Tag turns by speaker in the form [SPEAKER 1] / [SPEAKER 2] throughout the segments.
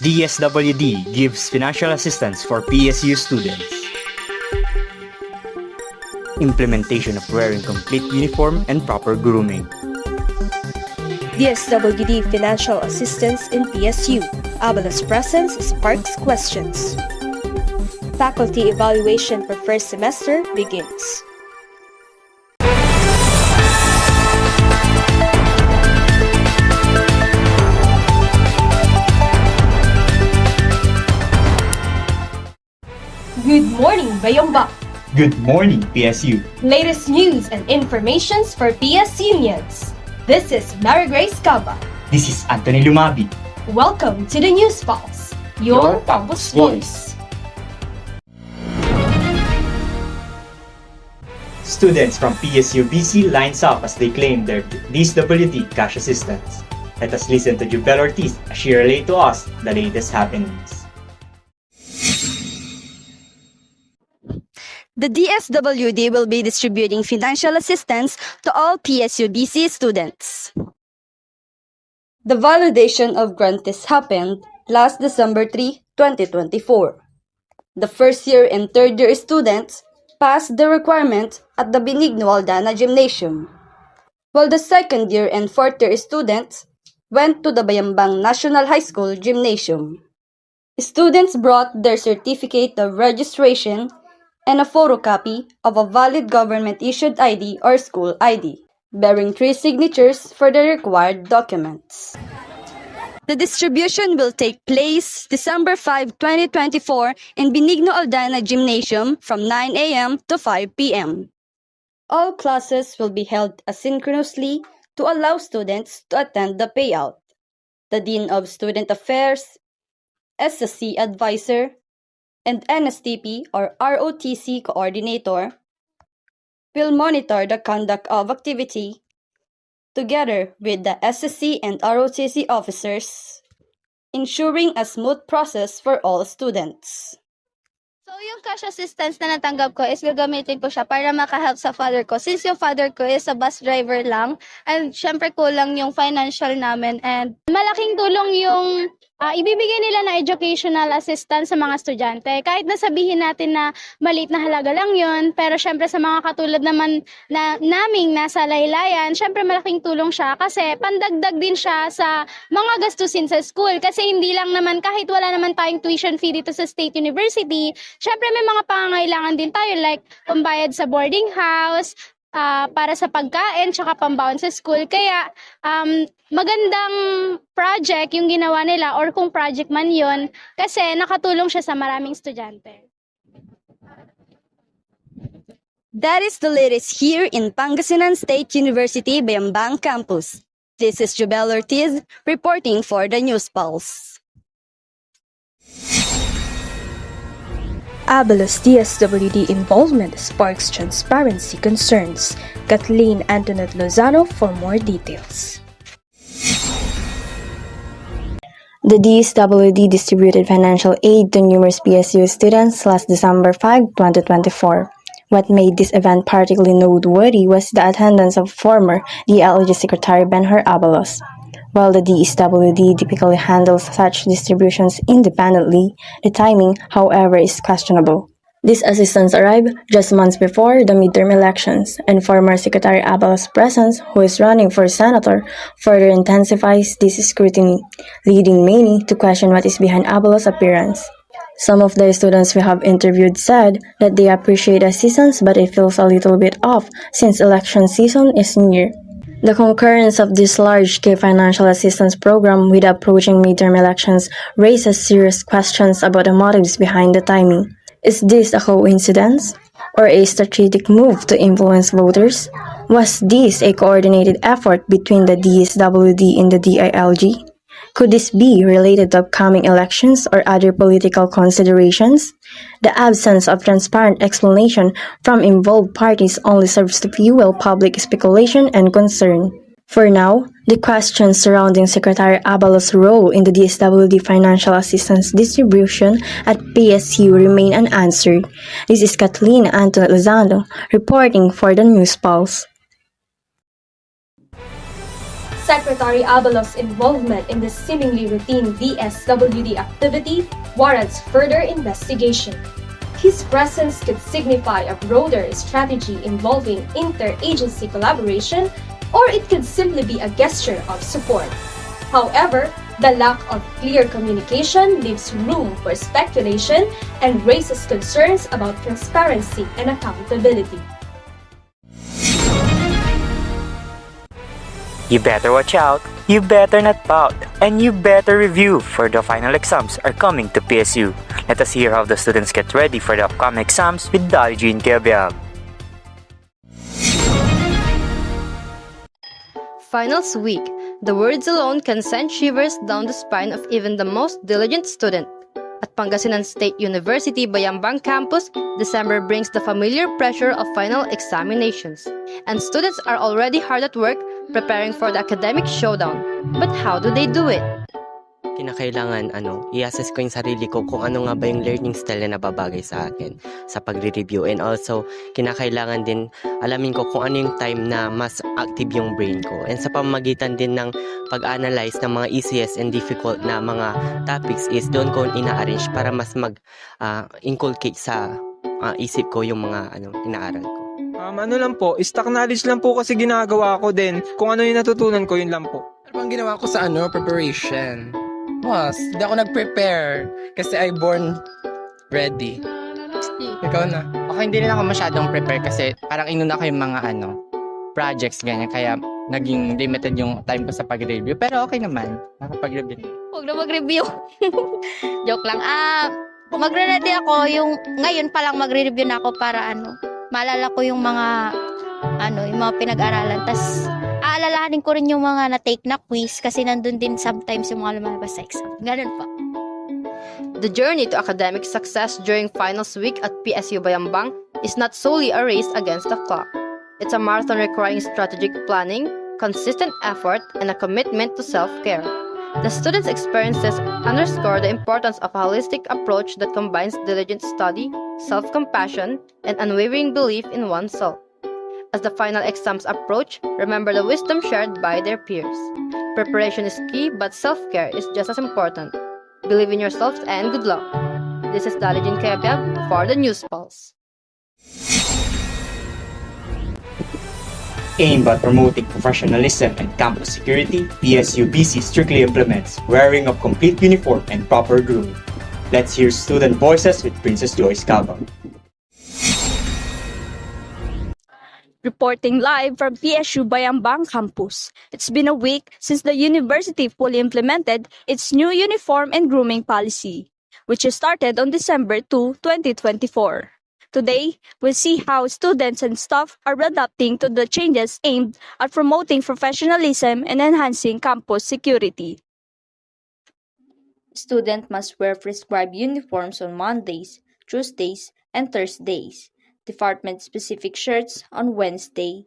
[SPEAKER 1] DSWD gives financial assistance for PSU students. Implementation of wearing complete uniform and proper grooming.
[SPEAKER 2] DSWD financial assistance in PSU. Abalos presence sparks questions. Faculty evaluation for first semester begins.
[SPEAKER 3] Good morning, Bayomba!
[SPEAKER 1] Good morning, PSU.
[SPEAKER 3] Latest news and informations for PS Unions. This is Mary Grace Cava.
[SPEAKER 1] This is Anthony Lumabi.
[SPEAKER 3] Welcome to the News Pulse, your campus voice.
[SPEAKER 1] Students from PSU BC lines up as they claim their DSWD cash assistance. Let us listen to Jubel Ortiz as she relayed to us the latest happenings.
[SPEAKER 4] The DSWD will be distributing financial assistance to all PSU-BC students. The validation of grantees happened last December 3, 2024. The first year and third year students passed the requirement at the Benigno Aldana Gymnasium, while the second year and fourth year students went to the Bayambang National High School Gymnasium. Students brought their certificate of registration and a photocopy of a valid government-issued ID or school ID, bearing 3 signatures for the required documents. The distribution will take place December 5, 2024 in Benigno Aldana Gymnasium from 9 a.m. to 5 p.m. All classes will be held asynchronously to allow students to attend the payout. The Dean of Student Affairs, SSC Advisor, and NSTP or ROTC Coordinator will monitor the conduct of activity together with the SSC and ROTC officers, ensuring a smooth process for all students.
[SPEAKER 5] So, yung cash assistance na natanggap ko is gagamitin ko siya para makahelp sa father ko. Since yung father ko is a bus driver lang, and syempre kulang yung financial namin. And malaking tulong yung ibibigay nila na educational assistance sa mga estudyante. Kahit nasabihin natin na maliit na halaga lang yun, pero syempre sa mga katulad naman na naming nasa laylayan, syempre malaking tulong siya kasi pandagdag din siya sa mga gastusin sa school. Kasi hindi lang naman, kahit wala naman tayong tuition fee dito sa State University, syempre may mga pangangailangan din tayo like pambayad sa boarding house, para sa pagkain, tsaka pambaon sa school. Kaya magandang project yung ginawa nila or kung project man yun kasi nakatulong siya sa maraming estudyante.
[SPEAKER 4] That is the latest here in Pangasinan State University, Bayambang Campus. This is Jubel Ortiz reporting for the News Pulse.
[SPEAKER 2] Abalos DSWD involvement sparks transparency concerns. Kathleen Antoinette Lozano for more details.
[SPEAKER 6] The DSWD distributed financial aid to numerous PSU students last December 5, 2024. What made this event particularly noteworthy was the attendance of former DLG Secretary Benhur Abalos. While the DSWD typically handles such distributions independently, the timing, however, is questionable. This assistance arrived just months before the midterm elections, and former Secretary Abalos' presence, who is running for senator, further intensifies this scrutiny, leading many to question what is behind Abalos' appearance. Some of the students we have interviewed said that they appreciate assistance, but it feels a little bit off since election season is near. The concurrence of this large-scale financial assistance program with the approaching midterm elections raises serious questions about the motives behind the timing. Is this a coincidence or a strategic move to influence voters? Was this a coordinated effort between the DSWD and the DILG? Could this be related to upcoming elections or other political considerations? The absence of transparent explanation from involved parties only serves to fuel public speculation and concern. For now, the questions surrounding Secretary Abalos' role in the DSWD financial assistance distribution at PSU remain unanswered. This is Kathleen Antoinette Lozano reporting for the News Pulse.
[SPEAKER 3] Secretary Abalos' involvement in this seemingly routine DSWD activity warrants further investigation. His presence could signify a broader strategy involving interagency collaboration, or it could simply be a gesture of support. However, the lack of clear communication leaves room for speculation and raises concerns about transparency and accountability.
[SPEAKER 7] You better watch out, you better not pout, and you better review, for the final exams are coming to PSU. Let us hear how the students get ready for the upcoming exams with Dolly Jean Kebiab.
[SPEAKER 8] Finals week. The words alone can send shivers down the spine of even the most diligent student. At Pangasinan State University, Bayambang Campus, December brings the familiar pressure of final examinations. And students are already hard at work preparing for the academic showdown. But how do they do it?
[SPEAKER 9] Kinakailangan i-assess ko yung sarili ko kung ano nga ba yung learning style na nababagay sa akin sa pagre-review, and also kinakailangan din alamin ko kung ano yung time na mas active yung brain ko, and sa pamamagitan din ng pag-analyze ng mga easiest and difficult na mga topics is doon ko ina-arrange para mas inculcate sa isip ko yung mga inaaral ko.
[SPEAKER 10] Ano lang po, stock knowledge lang po kasi ginagawa ko din. Kung ano yung natutunan ko, yun lang po.
[SPEAKER 11] Ano bang ginawa ko sa preparation? Hindi ako nag-prepare kasi I born ready. Ikaw na.
[SPEAKER 12] Okay, hindi rin ako masyadong prepare kasi parang inuna ko yung mga projects ganyan, kaya naging limited yung time ko sa pag-review. Pero okay naman, nakapag-review.
[SPEAKER 5] Huwag na mag-review. Joke lang. Magre-ready ako ngayon pa lang magre-review na ako para maalala ko yung mga yung mga pinag-aralan. Tas aalalahanin ko rin yung mga na-take na quiz kasi nandun din sometimes yung mga lumalabas sa exam. Ganun pa.
[SPEAKER 8] The journey to academic success during finals week at PSU Bayambang is not solely a race against the clock. It's a marathon requiring strategic planning, consistent effort, and a commitment to self-care. The students' experiences underscore the importance of a holistic approach that combines diligent study, self-compassion, and unwavering belief in oneself. As the final exams approach, remember the wisdom shared by their peers. Preparation is key, but self-care is just as important. Believe in yourselves and good luck. This is Dolly Jean Kebiab for the News Pulse.
[SPEAKER 1] Aimed at promoting professionalism and campus security, PSU-BC strictly implements wearing of complete uniform and proper grooming. Let's hear student voices with Princess Joyce Cabang.
[SPEAKER 4] Reporting live from PSU Bayambang Campus. It's been a week since the university fully implemented its new uniform and grooming policy, which started on December 2, 2024. Today, we'll see how students and staff are adapting to the changes aimed at promoting professionalism and enhancing campus security. Students must wear prescribed uniforms on Mondays, Tuesdays, and Thursdays, department-specific shirts on Wednesday,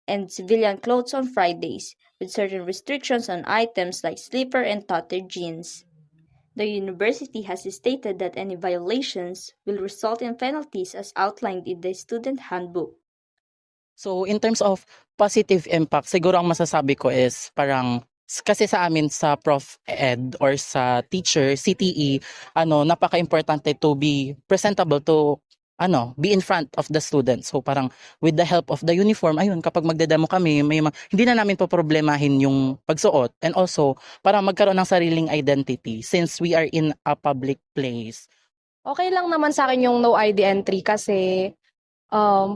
[SPEAKER 4] and civilian clothes on Fridays, with certain restrictions on items like slipper and tattered jeans. The university has stated that any violations will result in penalties as outlined in the student handbook.
[SPEAKER 12] So, in terms of positive impact, siguro ang masasabi ko is parang kasi sa amin sa Prof Ed or sa teacher, CTE, napaka-importante to be presentable to be in front of the students. So parang with the help of the uniform, kapag magdedemo kami, hindi na namin poproblemahin yung pagsuot, and also para magkaroon ng sariling identity since we are in a public place.
[SPEAKER 13] Okay lang naman sa akin yung no ID entry kasi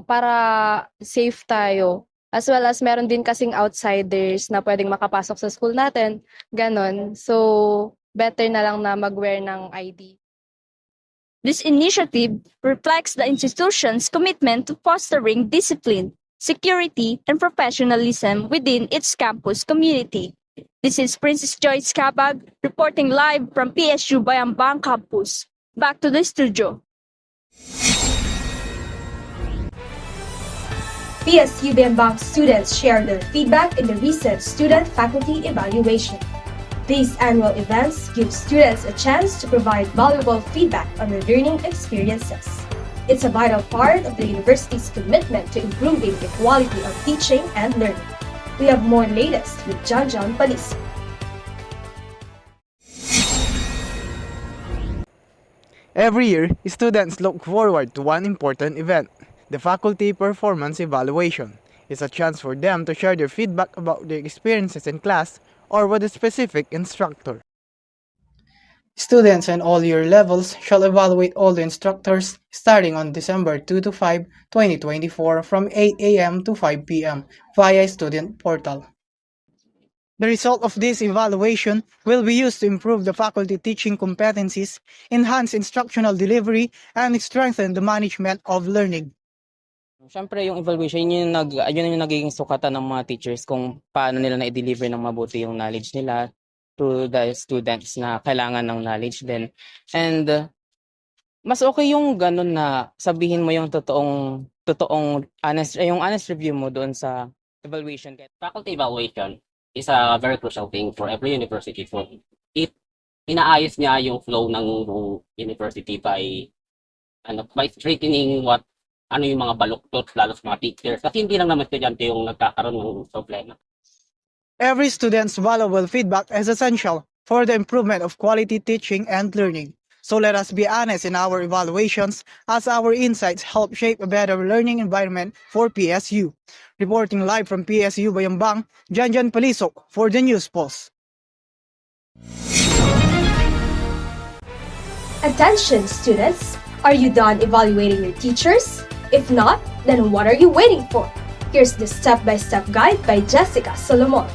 [SPEAKER 13] para safe tayo. As well as meron din kasing outsiders na pwedeng makapasok sa school natin. Ganon. So, better na lang na mag-wear ng ID.
[SPEAKER 4] This initiative reflects the institution's commitment to fostering discipline, security, and professionalism within its campus community. This is Princess Joyce Cabag reporting live from PSU Bayambang Campus. Back to the studio.
[SPEAKER 3] PSU Bayambang students shared their feedback in the recent student-faculty evaluation. These annual events give students a chance to provide valuable feedback on their learning experiences. It's a vital part of the university's commitment to improving the quality of teaching and learning. We have more latest with Janjan Palis.
[SPEAKER 14] Every year, students look forward to one important event, the Faculty Performance Evaluation. It's a chance for them to share their feedback about their experiences in class or with a specific instructor.
[SPEAKER 15] Students in all year levels shall evaluate all the instructors starting on December 2 to 5, 2024 from 8 a.m. to 5 p.m. via student portal. The result of this evaluation will be used to improve the faculty teaching competencies, enhance instructional delivery, and strengthen the management of learning.
[SPEAKER 12] Siyempre, yung evaluation, yun yung nagiging sukatan ng mga teachers kung paano nila na-deliver ng mabuti yung knowledge nila to the students na kailangan ng knowledge din. And mas okay yung ganun na sabihin mo yung honest review mo doon sa evaluation.
[SPEAKER 16] Faculty evaluation is a very crucial thing for every university. So it inaayos niya yung flow ng university by straightening ano yung mga baluktot lalo sa mga teachers. Kasi hindi lang naman estudyante yung nagkakaroon ng problema.
[SPEAKER 15] Every student's valuable feedback is essential for the improvement of quality teaching and learning. So let us be honest in our evaluations as our insights help shape a better learning environment for PSU. Reporting live from PSU Bayambang, Janjan Palisok for the News Pulse.
[SPEAKER 3] Attention students! Are you done evaluating your teachers? If not, then what are you waiting for? Here's the step-by-step guide by Jessica Solomon.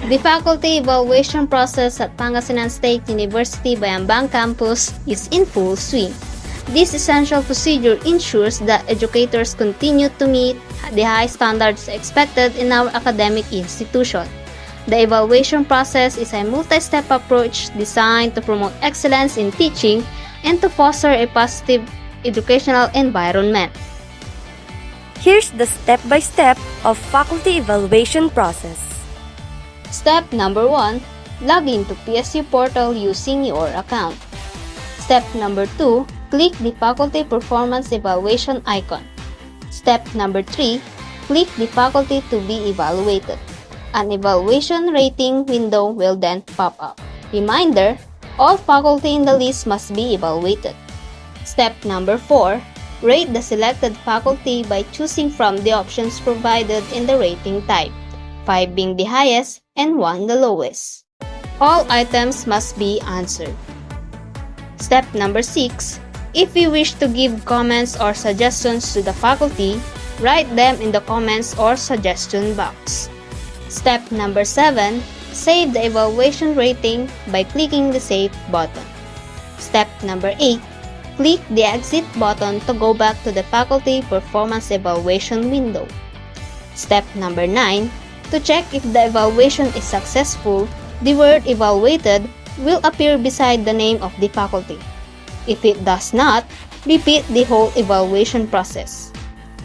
[SPEAKER 17] The faculty evaluation process at Pangasinan State University Bayambang campus is in full swing. This essential procedure ensures that educators continue to meet the high standards expected in our academic institution. The evaluation process is a multi-step approach designed to promote excellence in teaching and to foster a positive educational environment.
[SPEAKER 2] Here's the step-by-step of faculty evaluation process.
[SPEAKER 17] Step number 1. Log into PSU portal using your account. Step number 2. Click the Faculty Performance Evaluation icon. Step number 3. Click the faculty to be evaluated. An evaluation rating window will then pop up. Reminder, all faculty in the list must be evaluated. Step number 4. Rate the selected faculty by choosing from the options provided in the rating type, 5 being the highest and 1 the lowest. All items must be answered. Step number 6. If you wish to give comments or suggestions to the faculty, write them in the comments or suggestion box. Step number 7. Save the evaluation rating by clicking the Save button. Step number 8. Click the Exit button to go back to the Faculty Performance Evaluation window. Step number 9. To check if the evaluation is successful, the word evaluated will appear beside the name of the faculty. If it does not, repeat the whole evaluation process.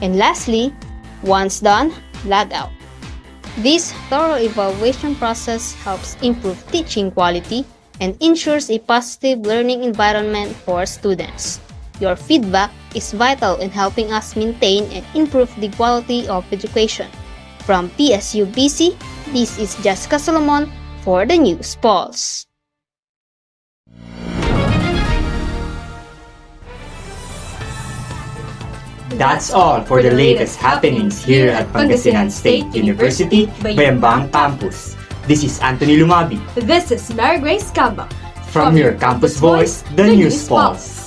[SPEAKER 17] And lastly, once done, log out. This thorough evaluation process helps improve teaching quality and ensures a positive learning environment for students. Your feedback is vital in helping us maintain and improve the quality of education. From PSU BC, this is Jessica Solomon for the News Pulse.
[SPEAKER 1] That's all for the latest happenings here at Pangasinan State University, Bayambang Campus. This is Anthony Lumabi.
[SPEAKER 3] This is Mary Grace Caba.
[SPEAKER 1] From your campus voice, the News Pulse.